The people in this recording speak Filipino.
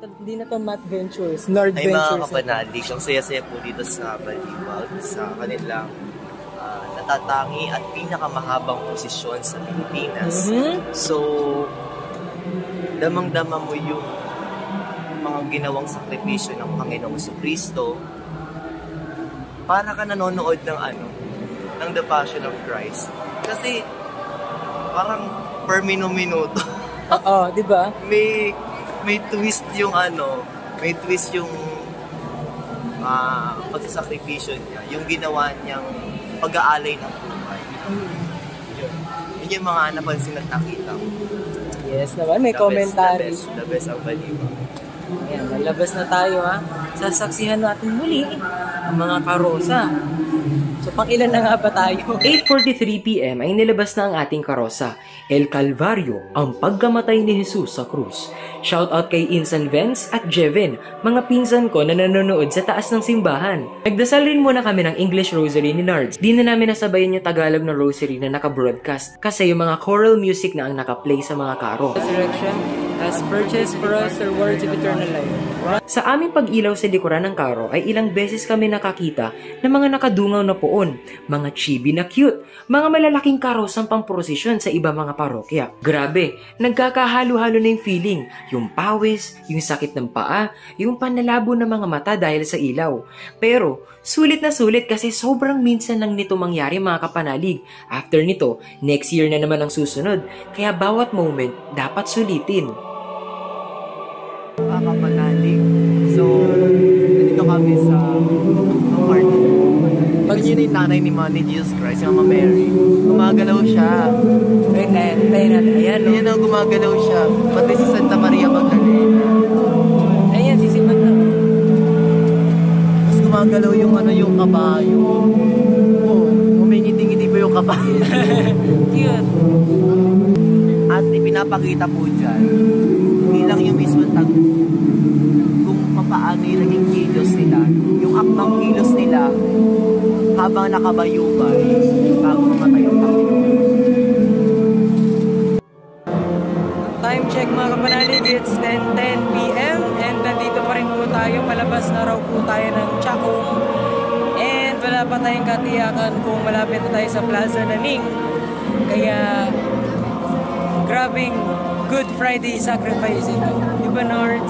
Hindi na to Matt Ventures, Nerd Ay Ventures. mga kapanalig, ang saya-saya po dito sa Baliwag sa kanilang natatangi at pinakamahabang posisyon sa Pilipinas. So, damang-dama mo yung mga ginawang sakripisyo ng Panginoong Kristo para ka nanonood ng The Passion of Christ. Kasi parang per minuto. Oo, di ba? May twist yung pagsasakripisyo niya, yung ginawa niyang pag-aalay ng buhay. Yun yung mga napansin at nakita ko. Yes naman, may commentary. The best ang Baliwag. Ayan, malabas na tayo ha. Sasaksihan natin muli ang mga karosa. So, pang ilan na nga ba tayo? 8:43 PM ay nilabas na ang ating karosa, El Calvario, ang pagkamatay ni Jesus sa krus. Shoutout kay Insan Vance at Jevin, mga pinsan ko na nanonood sa taas ng simbahan. Nagdasal rin muna kami ng English Rosary ni Nards. Di na namin nasabayan yung Tagalog na Rosary na naka-broadcast kasi yung mga choral music na ang naka-play sa mga karo. Resurrection has purchased for us the words of eternal life. Sa aming pag-ilaw sa likuran ng karo ay ilang beses kami nakakita ng mga nakadungaw na poon, mga chibi na cute, mga malalaking karosang pamprosesyon sa iba mga parokya. Grabe, nagkakahalo-halo na yung feeling, yung pawis, yung sakit ng paa, yung panlalabo ng mga mata dahil sa ilaw. Pero, sulit na sulit kasi sobrang minsan lang nito mangyari mga kapanalig. After nito, next year na naman ang susunod, kaya bawat moment dapat sulitin. Kapanalig. So, dito kami sa party. Pag yun yung nanay ni Jesus Christ, yung Mama Mary, gumagalaw siya. Wait, tayo natin. Ayan o, gumagalaw siya. Pati si Santa Maria Magdalena. Ayan, sisipat na. Tapos gumagalaw yung kabayo. Oh, umingiti-ngiti pa yung kabayo. Cute. At ipinapakita po dyan, hindi lang yung mismo kung paano yung naging kilos nila, yung akbang kilos nila habang nakabayubay bago mamatay yung Panginoon. Time check mga kapanalig, it's 10:10 PM and nandito pa rin po tayo, palabas na raw po tayo ng Chacong and wala pa tayong katiyakan kung malapit na tayo sa Plaza Naning. Kaya grabing Good Friday sacrifice ito. Diba, Nords?